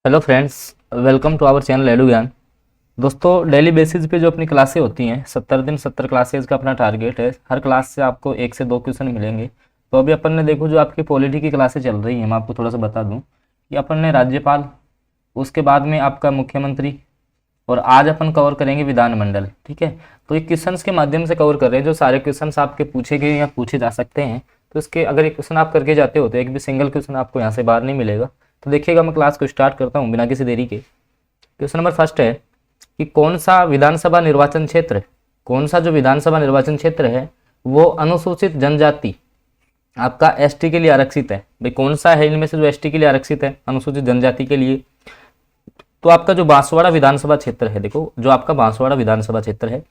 Hello friends, welcome to our channel Edu Gyan. दोस्तों, daily basis पे जो अपनी क्लासें होती हैं 70 दिन 70 क्लासेज का अपना टारगेट है। हर क्लास से आपको 1 से 2 क्वेश्चन मिलेंगे। तो अभी अपन ने देखो जो आपकी पॉलिटी की क्लासें चल रही हैं, मैं आपको थोड़ा सा बता दूं कि अपन ने राज्यपाल, उसके बाद में आपका मुख्यमंत्री, और आज अपन कवर करेंगे विधानमंडल। ठीक है, तो ये क्वेश्चंस के माध्यम से कवर कर रहे हैं। जो सारे क्वेश्चंस आपके पूछे गए या पूछे जा सकते हैं, तो इसके अगर एक क्वेश्चन आप करके जाते हो तो एक भी सिंगल क्वेश्चन आपको यहाँ से बाहर नहीं मिलेगा। तो देखिएगा, मैं क्लास को स्टार्ट करता हूँ बिना किसी देरी के। क्वेश्चन नंबर फर्स्ट है कि कौन सा विधानसभा निर्वाचन क्षेत्र, कौन सा जो विधानसभा निर्वाचन क्षेत्र है वो अनुसूचित जनजाति आपका एसटी के लिए आरक्षित है। भाई कौन सा है इनमें से जो एसटी के लिए आरक्षित है अनुसूचित जनजाति के लिए? तो आपका जो बांसवाड़ा विधानसभा क्षेत्र है, देखो जो आपका बांसवाड़ा विधानसभा क्षेत्र है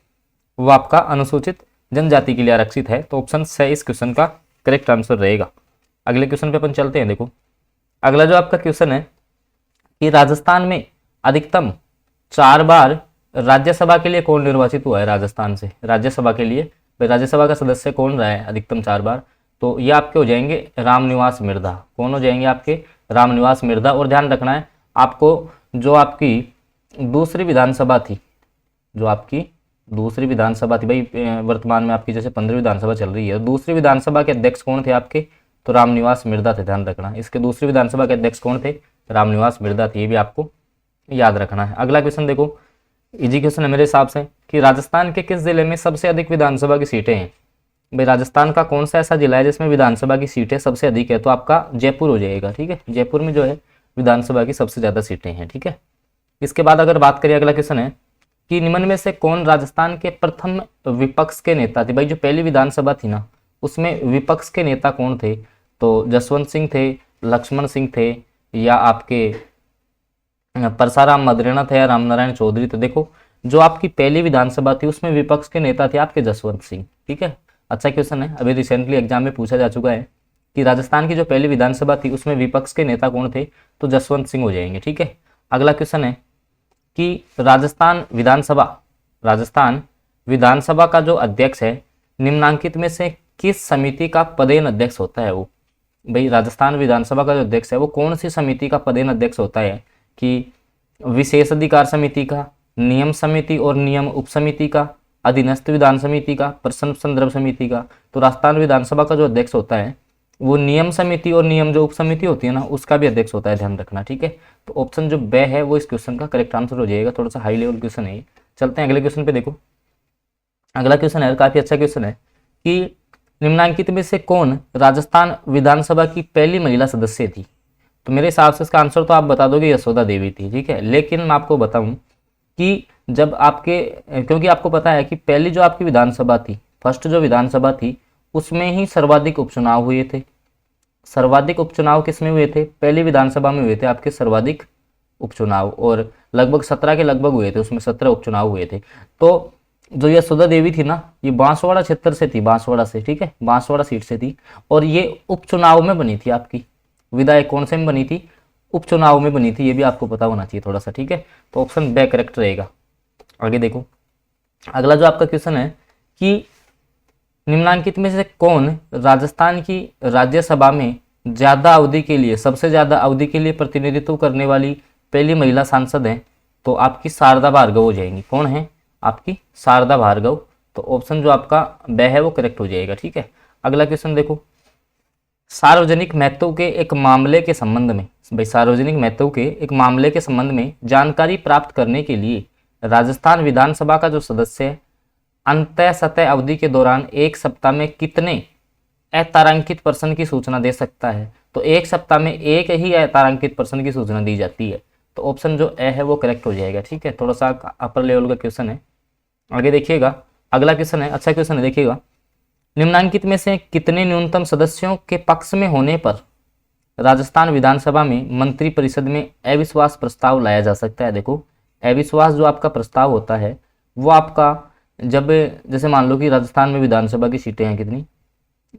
वो आपका अनुसूचित जनजाति के लिए आरक्षित है। तो ऑप्शन सी इस क्वेश्चन का करेक्ट आंसर रहेगा। अगले क्वेश्चन पे अपन चलते हैं। देखो अगला जो आपका क्वेश्चन है कि राजस्थान में अधिकतम 4 बार राज्यसभा के लिए कौन निर्वाचित हुआ है? राजस्थान से राज्यसभा के लिए भाई राज्यसभा का सदस्य कौन रहा है अधिकतम 4 बार? तो ये आपके हो जाएंगे रामनिवास मिर्धा। कौन हो जाएंगे आपके? रामनिवास मिर्धा। और ध्यान रखना है आपको, जो आपकी दूसरी विधानसभा थी, जो आपकी दूसरी विधानसभा थी, भाई वर्तमान में आपकी जैसे 15वीं विधानसभा चल रही है, दूसरी विधानसभा के अध्यक्ष कौन थे आपके? तो रामनिवास मिर्धा थे। ध्यान रखना, इसके दूसरी विधानसभा के अध्यक्ष कौन थे? रामनिवास मिर्धा थे। ये भी आपको याद रखना है। अगला क्वेश्चन देखो, इजी क्वेश्चन है मेरे हिसाब से, कि राजस्थान के किस जिले में सबसे अधिक विधानसभा की सीटें हैं? भाई राजस्थान का कौन सा ऐसा जिला है जिसमें विधानसभा की सीटें सबसे अधिक है? तो आपका जयपुर हो जाएगा। ठीक है, जयपुर में जो है विधानसभा की सबसे ज्यादा सीटें हैं। ठीक है, इसके बाद अगर बात करें, अगला क्वेश्चन है कि निम्न में से कौन राजस्थान के प्रथम विपक्ष के नेता थे? भाई जो पहली विधानसभा थी ना, उसमें विपक्ष के नेता कौन थे? तो जसवंत सिंह थे, लक्ष्मण सिंह थे, या आपके परसाराम मदरेना थे, या रामनारायण चौधरी? तो देखो जो आपकी पहली विधानसभा थी उसमें विपक्ष के नेता थे आपके जसवंत सिंह। ठीक है, अच्छा क्वेश्चन है, अभी रिसेंटली एग्जाम में पूछा जा चुका है कि राजस्थान की जो पहली विधानसभा थी उसमें विपक्ष के नेता कौन थे? तो जसवंत सिंह हो जाएंगे। ठीक है, अगला क्वेश्चन है कि राजस्थान विधानसभा का जो अध्यक्ष है निम्नांकित में से किस समिति का पदेन अध्यक्ष होता है? वो भाई राजस्थान विधानसभा का जो अध्यक्ष है वो कौन सी समिति का पदेन अध्यक्ष होता है? कि विशेष अधिकार समिति का, नियम समिति और नियम उप समिति का, अधीनस्थ विधान समिति का, प्रश्न संदर्भ समिति का? तो राजस्थान विधानसभा का जो अध्यक्ष होता है वो नियम समिति और नियम जो उप समिति होती है ना उसका भी अध्यक्ष होता है। ध्यान रखना। ठीक है, तो ऑप्शन जो बे है वो इस क्वेश्चन का करेक्ट आंसर हो जाएगा। थोड़ा सा हाई लेवल क्वेश्चन है। चलते हैं अगले क्वेश्चन पे। देखो अगला क्वेश्चन है, काफी अच्छा क्वेश्चन है कि निम्नांकित में से कौन राजस्थान विधानसभा की पहली महिला सदस्य थी? तो मेरे हिसाब से इसका आंसर तो आप बता दोगे यशोदा देवी थी। ठीक है, लेकिन मैं आपको बताऊं कि जब आपके, क्योंकि आपको पता है कि पहली जो आपकी विधानसभा थी, फर्स्ट जो विधानसभा थी, उसमें ही सर्वाधिक उपचुनाव हुए थे। सर्वाधिक उपचुनाव किसमें हुए थे? पहली विधानसभा में हुए थे आपके सर्वाधिक उपचुनाव, और लगभग 17 के लगभग हुए थे, उसमें 17 उपचुनाव हुए थे। तो जो यशोदा देवी थी ना, ये बांसवाड़ा क्षेत्र से थी, बांसवाड़ा से। ठीक है, बांसवाड़ा सीट से थी, और ये उपचुनाव में बनी थी। आपकी विधायक कौन से में बनी थी? उपचुनाव में बनी थी। ये भी आपको पता होना चाहिए थोड़ा सा। ठीक है, तो ऑप्शन बे करेक्ट रहेगा। आगे देखो, अगला जो आपका क्वेश्चन है कि निम्नांकित में से कौन राजस्थान की राज्यसभा में ज्यादा अवधि के लिए, सबसे ज्यादा अवधि के लिए प्रतिनिधित्व करने वाली पहली महिला सांसद है? तो आपकी शारदा भार्गव हो जाएंगी। कौन है? आपकी शारदा भार्गव। तो ऑप्शन जो आपका बे है वो करेक्ट हो जाएगा। ठीक है, अगला क्वेश्चन देखो, सार्वजनिक महत्व के एक मामले के संबंध में, भाई सार्वजनिक महत्व के एक मामले के संबंध में जानकारी प्राप्त करने के लिए राजस्थान विधानसभा का जो सदस्य है अंतः सतह अवधि के दौरान 1 सप्ताह में कितने अतारांकित पर्सन की सूचना दे सकता है? तो 1 सप्ताह में एक ही अतारांकित पर्सन की सूचना दी जाती है। तो ऑप्शन जो ए है वो करेक्ट हो जाएगा। ठीक है, थोड़ा सा अपर लेवल का क्वेश्चन है। आगे देखिएगा, अगला क्वेश्चन है, अच्छा क्वेश्चन है। देखिएगा, निम्नांकित में से कितने न्यूनतम सदस्यों के पक्ष में होने पर राजस्थान विधानसभा में मंत्रिपरिषद में अविश्वास प्रस्ताव लाया जा सकता है? देखो अविश्वास जो आपका प्रस्ताव होता है वो आपका, जब जैसे मान लो कि राजस्थान में विधानसभा की सीटें हैं, कितनी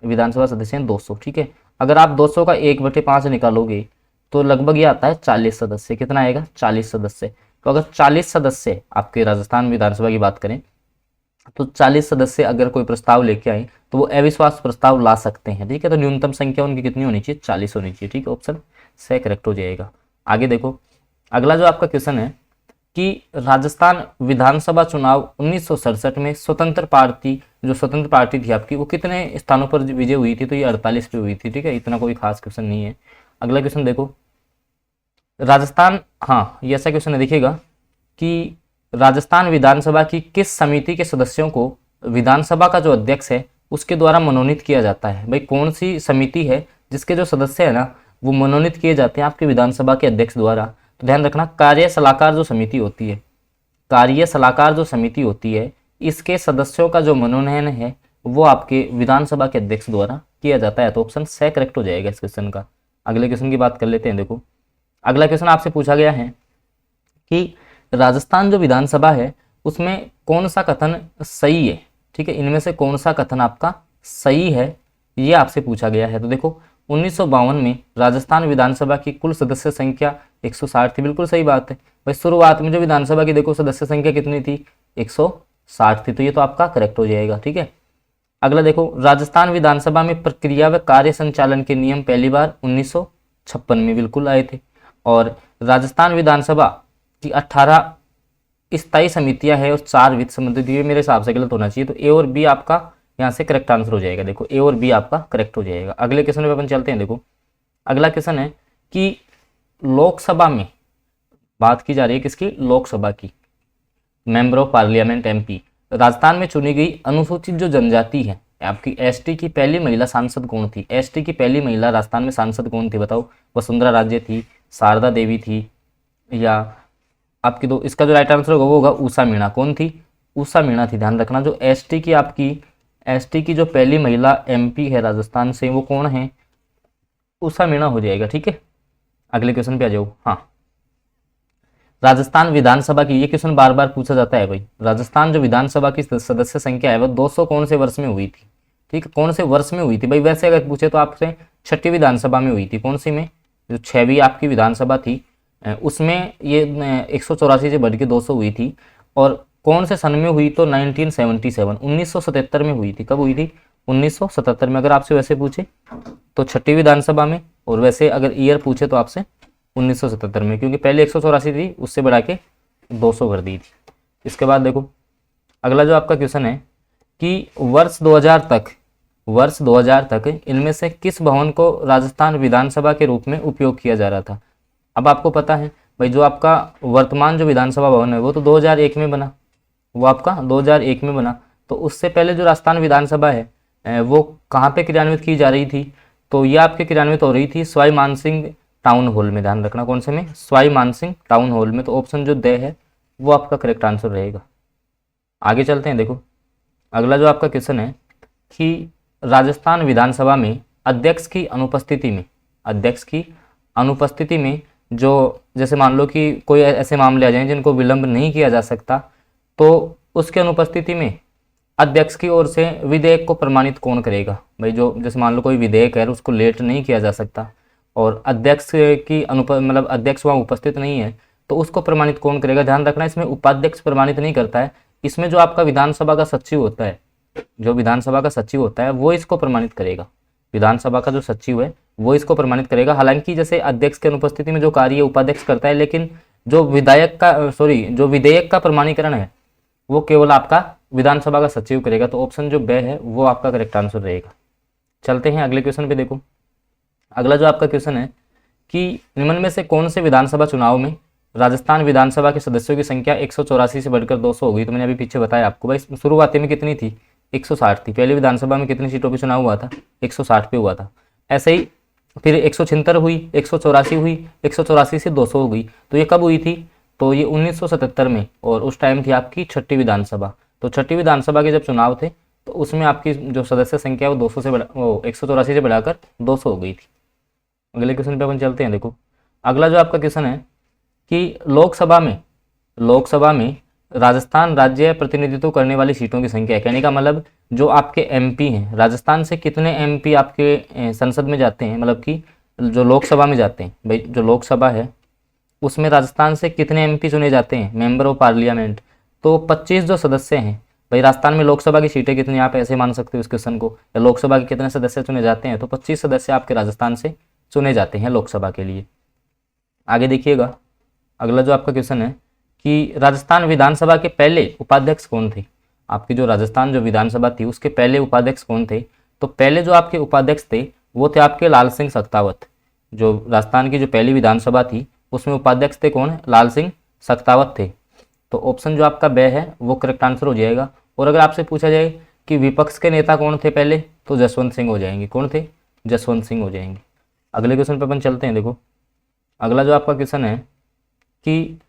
विधानसभा सदस्य हैं? 200। ठीक है, अगर आप 200 का 1/5 निकालोगे तो लगभग ये आता है 40 सदस्य। कितना आएगा? 40 सदस्य। तो अगर 40 सदस्य आपके राजस्थान विधानसभा की बात करें तो 40 सदस्य अगर कोई प्रस्ताव लेके आए तो वो अविश्वास प्रस्ताव ला सकते हैं। ठीक है, तो न्यूनतम संख्या उनकी कितनी होनी चाहिए? 40 होनी चाहिए। ठीक है, ऑप्शन से करेक्ट हो जाएगा। आगे देखो, अगला जो आपका क्वेश्चन है कि राजस्थान विधानसभा चुनाव 1967 में स्वतंत्र पार्टी थी आपकी, वो कितने स्थानों पर विजय हुई थी? तो ये 48 पे हुई थी। ठीक है, इतना कोई खास क्वेश्चन नहीं है। अगला क्वेश्चन देखो, राजस्थान, हाँ ये ऐसा क्वेश्चन है, देखिएगा कि राजस्थान विधानसभा की किस समिति के सदस्यों को विधानसभा का जो अध्यक्ष है उसके द्वारा मनोनीत किया जाता है? भाई कौन सी समिति है जिसके जो सदस्य है ना वो मनोनीत किए जाते हैं आपके विधानसभा के अध्यक्ष द्वारा? तो ध्यान रखना, कार्य सलाहकार जो समिति होती है, कार्य सलाहकार जो समिति होती है, इसके सदस्यों का जो मनोनयन है वो आपके विधानसभा के अध्यक्ष द्वारा किया जाता है। तो ऑप्शन सी करेक्ट हो जाएगा इस क्वेश्चन का। अगले क्वेश्चन की बात कर लेते हैं। देखो अगला क्वेश्चन आपसे पूछा गया है कि राजस्थान जो विधानसभा है उसमें कौन सा कथन सही है? ठीक है, इनमें से कौन सा कथन आपका सही है, ये आपसे पूछा गया है। तो देखो 1952 में राजस्थान विधानसभा की कुल सदस्य संख्या 160 थी। बिल्कुल सही बात है भाई, शुरुआत में जो विधानसभा की देखो सदस्य संख्या कितनी थी? 160 थी। तो ये तो आपका करेक्ट हो जाएगा। ठीक है, अगला देखो, राजस्थान विधानसभा में प्रक्रिया व कार्य संचालन के नियम पहली बार 1956 में बिल्कुल आए थे। और राजस्थान विधानसभा की 18 स्थायी समितियां हैं और 4 वित्त संबंधित, ये मेरे हिसाब से गलत होना चाहिए। तो ए और बी आपका यहाँ से करेक्ट आंसर हो जाएगा। देखो ए और बी आपका करेक्ट हो जाएगा। अगले क्वेश्चन पे अपन चलते हैं। देखो अगला क्वेश्चन है कि लोकसभा में बात की जा रही है किसकी? लोकसभा की, member of parliament MP. Rajasthan में चुनी गई अनुसूचित जो जनजाति है आपकी एसटी की पहली महिला सांसद कौन थी? एसटी की पहली महिला राजस्थान में सांसद कौन थी बताओ? वसुंधरा राजे थी, शारदा देवी थी, या आपकी दो, इसका जो राइट आंसर होगा वो होगा उषा मीणा। कौन थी? उषा मीणा थी। ध्यान रखना, जो एसटी की जो पहली महिला एमपी है राजस्थान से वो कौन है? उषा मीणा हो जाएगा। ठीक है, अगले क्वेश्चन पे आ जाओ। हाँ, राजस्थान विधानसभा की, ये क्वेश्चन बार बार पूछा जाता है भाई, राजस्थान जो विधानसभा की सदस्य संख्या है वो 200 कौन से वर्ष में हुई थी? ठीक है, कौन से वर्ष में हुई थी भाई? वैसे अगर पूछे तो आपसे छठी विधानसभा में हुई थी। कौन सी में? जो 6वीं आपकी विधानसभा थी उसमें ये 184 से बढ़ के 200 हुई थी। और कौन से सन में हुई? तो 1977, 1977 में हुई थी। कब हुई थी? 1977 में। अगर आपसे वैसे पूछे तो छठी विधानसभा में, और वैसे अगर ईयर पूछे तो आपसे 1977 में, क्योंकि पहले 184 थी, उससे बढ़ा के 200 कर दी थी। इसके बाद देखो अगला जो आपका क्वेश्चन है कि वर्ष 2000 तक इनमें से किस भवन को राजस्थान विधानसभा के रूप में उपयोग किया जा रहा था? अब आपको पता है भाई, जो आपका वर्तमान जो विधानसभा भवन है वो तो 2001 में बना, वो आपका 2001 में बना। तो उससे पहले जो राजस्थान विधानसभा है वो कहाँ पे क्रियान्वित की जा रही थी? तो ये आपके क्रियान्वित हो रही थी सवाई मानसिंह टाउन हॉल में। ध्यान रखना, कौन से में? सवाई मानसिंह टाउन हॉल में। तो ऑप्शन जो द है वो आपका करेक्ट आंसर रहेगा। आगे चलते हैं। देखो अगला जो आपका क्वेश्चन है कि राजस्थान विधानसभा में अध्यक्ष की अनुपस्थिति में जो, जैसे मान लो कि कोई ऐसे मामले आ जाएं जिनको विलंब नहीं किया जा सकता, तो उसके अनुपस्थिति में अध्यक्ष की ओर से विधेयक को प्रमाणित कौन करेगा? भाई जो, जैसे मान लो कोई विधेयक है उसको लेट नहीं किया जा सकता और अध्यक्ष की मतलब अध्यक्ष वहाँ उपस्थित नहीं है, तो उसको प्रमाणित कौन करेगा? ध्यान रखना, इसमें उपाध्यक्ष प्रमाणित नहीं करता है, इसमें जो आपका विधानसभा का सचिव होता है, जो विधानसभा का सचिव होता है वो इसको प्रमाणित करेगा। विधानसभा का जो सचिव है वो इसको प्रमाणित करेगा। हालांकि जैसे अध्यक्ष की अनुपस्थिति में जो कार्य उपाध्यक्ष करता है, लेकिन जो विधेयक का प्रमाणीकरण है वो केवल आपका विधानसभा का सचिव करेगा। तो ऑप्शन जो ब है वो आपका करेक्ट आंसर रहेगा। चलते हैं अगले क्वेश्चन पे। देखो अगला जो आपका क्वेश्चन है कि निम्न में से कौन से विधानसभा चुनाव में राजस्थान विधानसभा के सदस्यों की संख्या 184 से बढ़कर 200 हो गई? तो मैंने अभी पीछे बताया आपको भाई, शुरुआती में कितनी थी? 160 थी। पहले विधानसभा में कितनी सीटों पर चुनाव हुआ था? 160 पे हुआ था। ऐसे ही फिर 176 हुई, 184 हुई, 184 से 200 हो गई। तो ये कब हुई थी? तो ये 1977 में, और उस टाइम थी आपकी छठी विधानसभा। तो छठी विधानसभा के जब चुनाव थे तो उसमें आपकी जो सदस्य संख्या वो 184 से बढ़ाकर 200 हो गई थी। अगले क्वेश्चन पे अपन चलते हैं। देखो अगला जो आपका क्वेश्चन है कि लोकसभा में राजस्थान राज्य प्रतिनिधित्व करने वाली सीटों की संख्या है। कहने का मतलब जो आपके एमपी हैं, राजस्थान से कितने एमपी आपके संसद में जाते हैं, मतलब कि जो लोकसभा में जाते हैं। भाई जो लोकसभा है उसमें राजस्थान से कितने एमपी चुने जाते हैं, मेंबर ऑफ पार्लियामेंट? तो 25 जो सदस्य हैं। भाई राजस्थान में लोकसभा की सीटें कितनी, आप ऐसे मान सकते हो इस क्वेश्चन को, या लोकसभा के कितने सदस्य चुने जाते हैं? तो 25 सदस्य आपके राजस्थान से चुने जाते हैं लोकसभा के लिए। आगे देखिएगा अगला जो आपका क्वेश्चन है कि राजस्थान विधानसभा के पहले उपाध्यक्ष कौन थे। आपकी जो राजस्थान जो विधानसभा थी उसके पहले उपाध्यक्ष कौन थे। तो पहले जो आपके उपाध्यक्ष थे वो थे आपके लाल सिंह सख्तावत। जो राजस्थान की जो पहली विधानसभा थी उसमें उपाध्यक्ष थे कौन, लाल सिंह सख्तावत थे। तो ऑप्शन जो आपका बे है वो करेक्ट आंसर हो जाएगा। और अगर आपसे पूछा जाए कि विपक्ष के नेता कौन थे पहले, तो जसवंत सिंह हो जाएंगे। कौन थे, जसवंत सिंह हो जाएंगे। अगले क्वेश्चन पे अपन चलते हैं। देखो अगला जो आपका क्वेश्चन है कि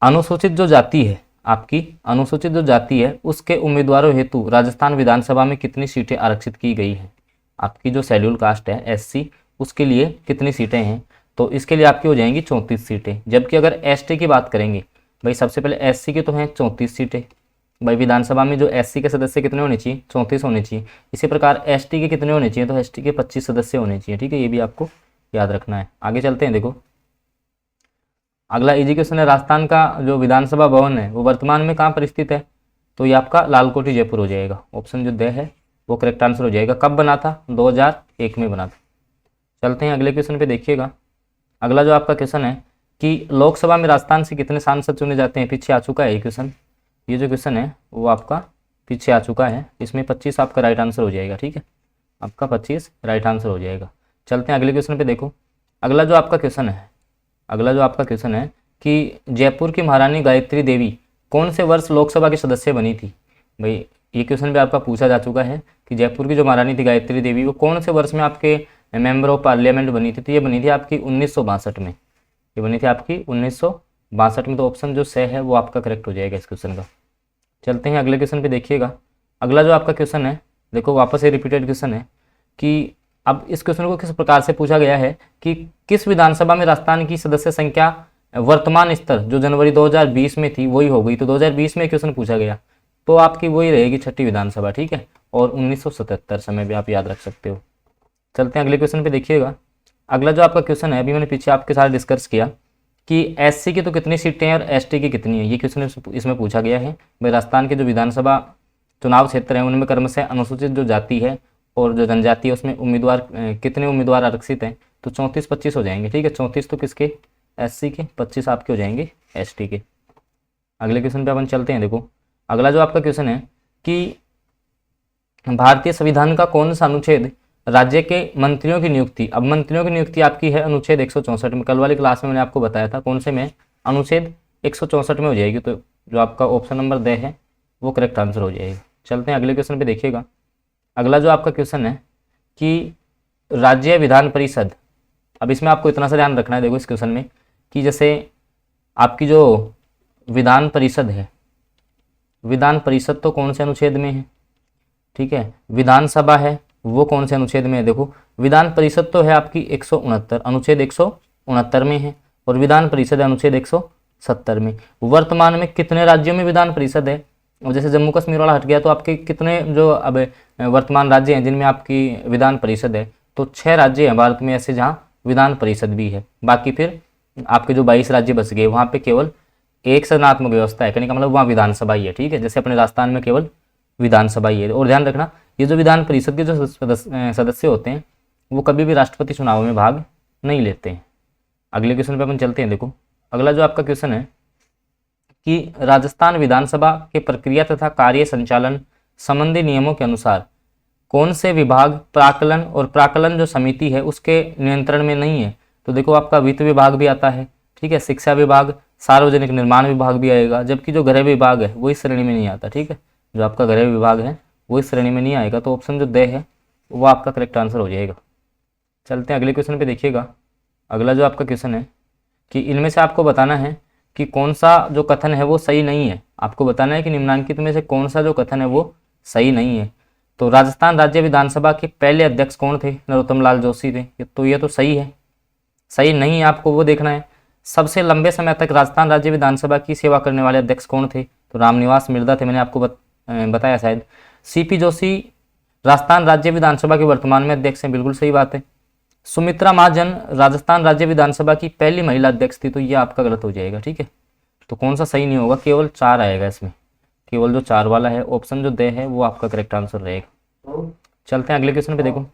अनुसूचित जो जाति है, आपकी अनुसूचित जो जाति है उसके उम्मीदवारों हेतु राजस्थान विधानसभा में कितनी सीटें आरक्षित की गई हैं। आपकी जो शेड्यूल कास्ट है एससी, उसके लिए कितनी सीटें हैं। तो इसके लिए आपकी हो जाएंगी 34 सीटें। जबकि अगर एसटी की बात करेंगे भाई, सबसे पहले एससी की तो हैं 34 सीटें। भाई विधानसभा में जो एससी के सदस्य कितने होने चाहिए, 34 होने चाहिए। इसी प्रकार एसटी के कितने होने चाहिए, तो एसटी के 25 सदस्य होने चाहिए। ठीक है, ये भी आपको याद रखना है। आगे चलते हैं। देखो अगला इजी क्वेश्चन है, राजस्थान का जो विधानसभा भवन है वो वर्तमान में कहाँ पर स्थित है। तो ये आपका लालकोटी जयपुर हो जाएगा। ऑप्शन जो दे है वो करेक्ट आंसर हो जाएगा। कब बना था, 2001 में बना था। चलते हैं अगले क्वेश्चन पे, देखिएगा। अगला जो आपका क्वेश्चन है कि लोकसभा में राजस्थान से कितने सांसद चुने जाते हैं। पीछे आ चुका है ये क्वेश्चन। ये जो क्वेश्चन है वो आपका पीछे आ चुका है। इसमें 25 आपका राइट आंसर हो जाएगा। ठीक है, आपका 25 राइट आंसर हो जाएगा। चलते हैं अगले क्वेश्चन पे। देखो अगला जो आपका क्वेश्चन है कि जयपुर की महारानी गायत्री देवी कौन से वर्ष लोकसभा की सदस्य बनी थी। भाई ये क्वेश्चन भी आपका पूछा जा चुका है कि जयपुर की जो महारानी थी गायत्री देवी वो कौन से वर्ष में आपके मेंबर ऑफ पार्लियामेंट बनी थी। तो ये बनी थी आपकी 1962 में। ये बनी थी आपकी 1962 में। तो ऑप्शन जो से है वो आपका करेक्ट हो जाएगा इस क्वेश्चन का। चलते हैं अगले क्वेश्चन पे, देखिएगा। अगला जो आपका क्वेश्चन है, देखो वापस ये रिपीटेड क्वेश्चन है कि अब इस क्वेश्चन को किस प्रकार से पूछा गया है कि किस विधानसभा में राजस्थान की सदस्य संख्या वर्तमान स्तर जो जनवरी 2020 में थी वही हो गई। तो 2020 में क्वेश्चन पूछा गया तो आपकी वही रहेगी 6ठी विधानसभा। ठीक है, और 1977 समय भी आप याद रख सकते हो। चलते हैं अगले क्वेश्चन पे, देखिएगा। अगला जो आपका क्वेश्चन है, अभी मैंने पीछे आपके साथ डिस्कस किया कि एससी की तो कितनी सीटें हैं और एसटी की कितनी है। ये क्वेश्चन इसमें पूछा गया है। भाई राजस्थान के जो विधानसभा चुनाव क्षेत्र हैं उनमें क्रमशः अनुसूचित जो जाति है और जो जनजाति है उसमें उम्मीदवार कितने उम्मीदवार आरक्षित हैं। तो 34-25 हो जाएंगे। ठीक है, 34 तो किसके, एससी के, 25 आपके हो जाएंगे एसटी के। अगले क्वेश्चन पे अपन चलते हैं। देखो अगला जो आपका क्वेश्चन है कि भारतीय संविधान का कौन सा अनुच्छेद राज्य के मंत्रियों की नियुक्ति। अब मंत्रियों की नियुक्ति आपकी है अनुच्छेद 164 में। कल वाली क्लास में मैंने आपको बताया था कौन से में, अनुच्छेद 164 में हो जाएगी। तो जो आपका ऑप्शन नंबर दे है वो करेक्ट आंसर हो जाएगा। चलते हैं अगले क्वेश्चन पे, देखिएगा। अगला जो आपका क्वेश्चन है कि राज्य विधान परिषद। अब इसमें आपको इतना सा ध्यान रखना है, देखो इस क्वेश्चन में कि जैसे आपकी जो विधान परिषद है, विधान परिषद तो कौन से अनुच्छेद में है। ठीक है, विधानसभा है वो कौन से अनुच्छेद में है। देखो विधान परिषद तो है आपकी 169, अनुच्छेद 169 में है, और विधान परिषद है अनुच्छेद 170 में। वर्तमान में कितने राज्यों में विधान परिषद है। और जैसे जम्मू कश्मीर वाला हट गया तो आपके कितने जो अब वर्तमान राज्य हैं जिनमें आपकी विधान परिषद है। तो 6 राज्य हैं भारत में ऐसे जहाँ विधान परिषद भी है। बाकी फिर आपके जो 22 राज्य बच गए वहाँ पे केवल एक सदनात्मक व्यवस्था है, कहने का मतलब वहाँ विधानसभा ही है। ठीक है, जैसे अपने राजस्थान में केवल विधानसभा ही है। और ध्यान रखना ये जो विधान परिषद के जो सदस्य होते हैं वो कभी भी राष्ट्रपति चुनाव में भाग नहीं लेते हैं। अगले क्वेश्चन पे अपन चलते हैं। देखो अगला जो आपका क्वेश्चन है कि राजस्थान विधानसभा के प्रक्रिया तथा कार्य संचालन संबंधी नियमों के अनुसार कौन से विभाग प्राक्कलन और प्राक्कलन जो समिति है उसके नियंत्रण में नहीं है। तो देखो आपका वित्त विभाग भी आता है। ठीक है, शिक्षा विभाग, सार्वजनिक निर्माण विभाग भी आएगा। जबकि जो गृह विभाग है वो इस श्रेणी में नहीं आता। ठीक है, जो आपका गृह विभाग है वो इस श्रेणी में नहीं आएगा। तो ऑप्शन जो दे है वो आपका करेक्ट आंसर हो जाएगा। चलते हैं अगले क्वेश्चन पे, देखिएगा। अगला जो आपका क्वेश्चन है कि इनमें से आपको बताना है कि कौन सा जो कथन है वो सही नहीं है। आपको बताना है कि निम्नलिखित में से कौन सा जो कथन है वो सही नहीं है। तो राजस्थान राज्य विधानसभा के पहले अध्यक्ष कौन थे, नरोत्तम लाल जोशी थे। तो ये तो सही है। सही नहीं है आपको वो देखना है। सबसे लंबे समय तक राजस्थान राज्य विधानसभा की सेवा करने वाले अध्यक्ष कौन थे। तो रामनिवास मिर्धा थे, मैंने आपको बताया शायद। सीपी जोशी राजस्थान राज्य विधानसभा के वर्तमान में अध्यक्ष हैं, बिल्कुल सही बात है। सुमित्रा महाजन राजस्थान राज्य विधानसभा की पहली महिला अध्यक्ष थी। तो ये आपका गलत हो जाएगा। ठीक है, तो कौन सा सही नहीं होगा, केवल 4 आएगा इसमें, केवल जो 4 वाला है ऑप्शन जो दे है वो आपका करेक्ट आंसर रहेगा। चलते हैं अगले क्वेश्चन पे। देखो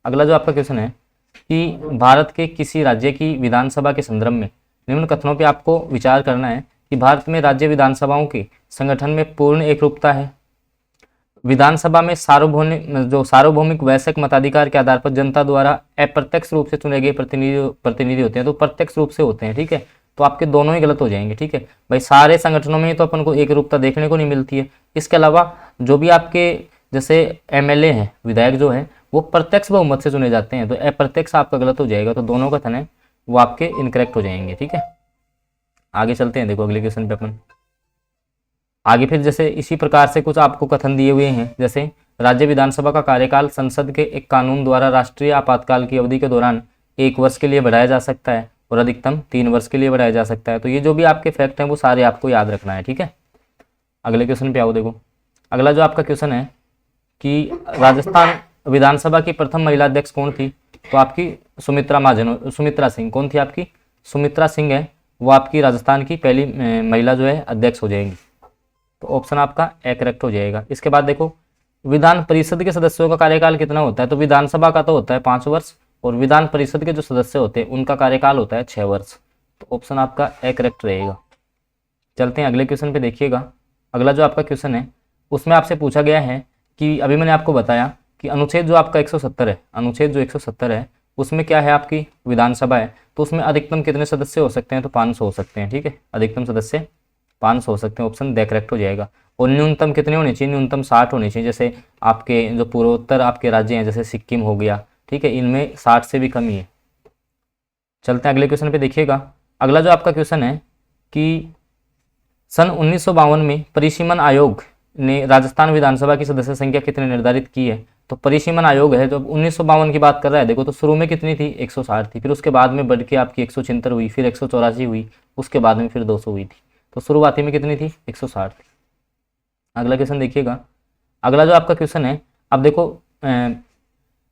अगला जो आपका क्वेश्चन है कि भारत के किसी राज्य की विधानसभा के संदर्भ में निम्न कथनों पे आपको विचार करना है कि भारत में राज्य विधानसभाओं के संगठन में पूर्ण एकरूपता है। विधानसभा में सार्वभौमिक वैश्विक मताधिकार के आधार पर जनता द्वारा अप्रत्यक्ष रूप से चुने गए प्रतिनिधि होते हैं, तो प्रत्यक्ष रूप से होते हैं। ठीक है, तो आपके दोनों ही गलत हो जाएंगे। ठीक है भाई, सारे संगठनों में तो अपन को एक रूपता देखने को नहीं मिलती है। इसके अलावा जो भी आपके जैसे एमएलए हैं, विधायक जो है, वो प्रत्यक्ष बहुमत से चुने जाते हैं, तो अप्रत्यक्ष आपका गलत हो जाएगा। तो दोनों कथन है वो आपके इनकरेक्ट हो जाएंगे। ठीक है, आगे चलते हैं। देखो अगले क्वेश्चन पे अपन आगे फिर जैसे इसी प्रकार से कुछ आपको कथन दिए हुए हैं, जैसे राज्य विधानसभा का कार्यकाल संसद के एक कानून द्वारा राष्ट्रीय आपातकाल की अवधि के दौरान 1 वर्ष के लिए बढ़ाया जा सकता है और अधिकतम 3 वर्ष के लिए बढ़ाया जा सकता है। तो ये जो भी आपके फैक्ट हैं वो सारे आपको याद रखना है। ठीक है, अगले क्वेश्चन पे आओ। देखो अगला जो आपका क्वेश्चन है कि राजस्थान विधानसभा की प्रथम महिला अध्यक्ष कौन थी, तो आपकी सुमित्रा सिंह। कौन थी आपकी? सुमित्रा सिंह है, वो आपकी राजस्थान की पहली महिला जो है अध्यक्ष हो जाएंगी। तो ऑप्शन आपका ए करेक्ट हो जाएगा। इसके बाद देखो विधान परिषद के सदस्यों का कार्यकाल कितना होता है, तो विधानसभा का तो होता है 5 वर्ष और विधान परिषद के जो सदस्य होते हैं उनका कार्यकाल होता है 6 वर्ष। तो ऑप्शन आपका ए करेक्ट रहेगा। चलते हैं अगले क्वेश्चन पे। देखिएगा अगला जो आपका क्वेश्चन है उसमें आपसे पूछा गया है कि अभी मैंने आपको बताया कि अनुच्छेद जो आपका 170 है, अनुच्छेद जो 170 है उसमें क्या है, आपकी विधानसभा है, तो उसमें अधिकतम कितने सदस्य हो सकते हैं, तो 500 हो सकते हैं। ठीक है, अधिकतम सदस्य 500 हो सकते हैं। ऑप्शन द करेक्ट हो जाएगा। और न्यूनतम कितने होने चाहिए, न्यूनतम 60 होने चाहिए। जैसे आपके जो पूर्वोत्तर आपके राज्य हैं जैसे सिक्किम हो गया, ठीक है, इनमें 60 से भी कम ही है। चलते हैं अगले क्वेश्चन पे। देखिएगा अगला जो आपका क्वेश्चन है कि सन 1952 में परिसीमन आयोग ने राजस्थान विधानसभा की सदस्य संख्या कितने निर्धारित की है, तो परिसीमन आयोग है जो 1952 की बात कर रहा है। देखो तो शुरू में कितनी थी, 160 थी, फिर उसके बाद में बढ़ के आपकी 176 हुई, फिर 184 हुई, उसके बाद में फिर 200 हुई थी। तो शुरुआती में कितनी थी, 160 थी। अगला क्वेश्चन देखिएगा। अगला जो आपका क्वेश्चन है, अब देखो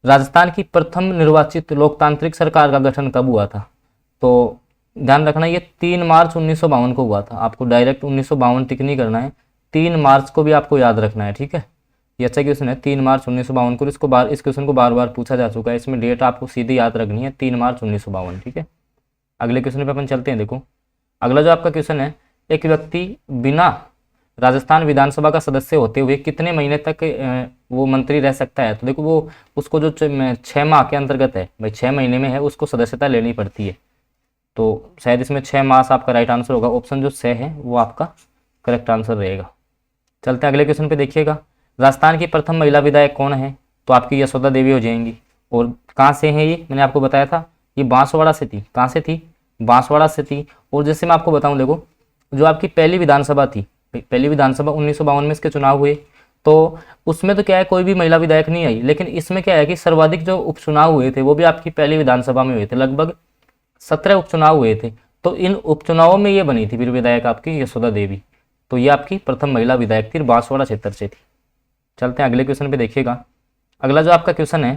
राजस्थान की प्रथम निर्वाचित लोकतांत्रिक सरकार का गठन कब हुआ था, तो ध्यान रखना ये 3 मार्च 1952 को हुआ था। आपको डायरेक्ट 1952 टिक नहीं करना है, 3 मार्च को भी आपको याद रखना है। ठीक है, ये अच्छा क्वेश्चन है, 3 मार्च 1952 को। इस क्वेश्चन को बार बार पूछा जा चुका है, इसमें डेट आपको सीधी याद रखनी है, 3 मार्च 1952। ठीक है, अगले क्वेश्चन पे अपन चलते हैं। देखो अगला जो आपका क्वेश्चन है, एक व्यक्ति बिना राजस्थान विधानसभा का सदस्य होते हुए कितने महीने तक वो मंत्री रह सकता है, तो देखो वो उसको जो 6 माह के अंतर्गत है, भाई 6 महीने में है, उसको सदस्यता लेनी पड़ती है। तो शायद इसमें 6 मास आपका राइट आंसर होगा। ऑप्शन जो 6 है वो आपका करेक्ट आंसर रहेगा। चलते हैं अगले क्वेश्चन पे। देखिएगा राजस्थान की प्रथम महिला विधायक कौन है, तो आपकी यशोदा देवी हो जाएंगी। और कहाँ से है ये, मैंने आपको बताया था ये बांसवाड़ा से थी। कहाँ से थी, बांसवाड़ा से थी। और जैसे मैं आपको बताऊं, देखो जो आपकी पहली विधानसभा थी, पहली विधानसभा 1952 में इसके चुनाव हुए, तो उसमें तो क्या है कोई भी महिला विधायक नहीं आई, लेकिन इसमें क्या है कि सर्वाधिक जो उपचुनाव हुए थे वो भी आपकी पहली विधानसभा में हुए थे, लगभग 17 उपचुनाव हुए थे। तो इन उपचुनावों में ये बनी थी फिर विधायक आपकी यशोदा देवी। तो ये आपकी प्रथम महिला विधायक थी, बांसवाड़ा क्षेत्र से थी। चलते हैं अगले क्वेश्चन पे। देखिएगा अगला जो आपका क्वेश्चन है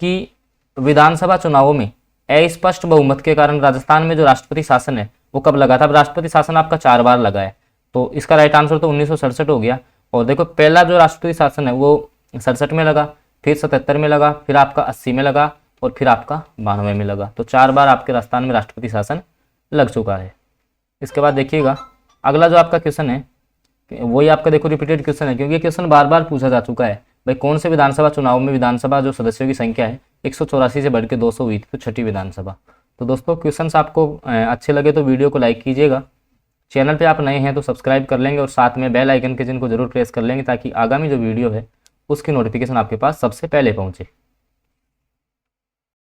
कि विधानसभा चुनावों में अस्पष्ट बहुमत के कारण राजस्थान में जो राष्ट्रपति शासन है वो कब लगा था। अब राष्ट्रपति शासन आपका 4 बार लगा है, तो इसका राइट आंसर तो 1967 हो गया। और देखो पहला जो राष्ट्रपति शासन है वो 67 में लगा, फिर 77 में लगा, फिर आपका 80 में लगा और फिर आपका 92 में लगा। तो 4 बार आपके राजस्थान में राष्ट्रपति शासन लग चुका है। इसके बाद देखिएगा अगला जो आपका क्वेश्चन है वही आपका देखो रिपीटेड क्वेश्चन है, क्योंकि ये क्वेश्चन बार बार पूछा जा चुका है। भाई कौन से विधानसभा चुनाव में विधानसभा जो सदस्यों की संख्या है 184 से बढ़ के 200 हुई थी, तो 6ठी विधानसभा। तो दोस्तों क्वेश्चंस आपको अच्छे लगे तो वीडियो को लाइक कीजिएगा। चैनल पे आप नए हैं तो सब्सक्राइब कर लेंगे और साथ में बेल आइकन के चिन्ह को जरूर प्रेस कर लेंगे, ताकि आगामी जो वीडियो है उसकी नोटिफिकेशन आपके पास सबसे पहले पहुंचे।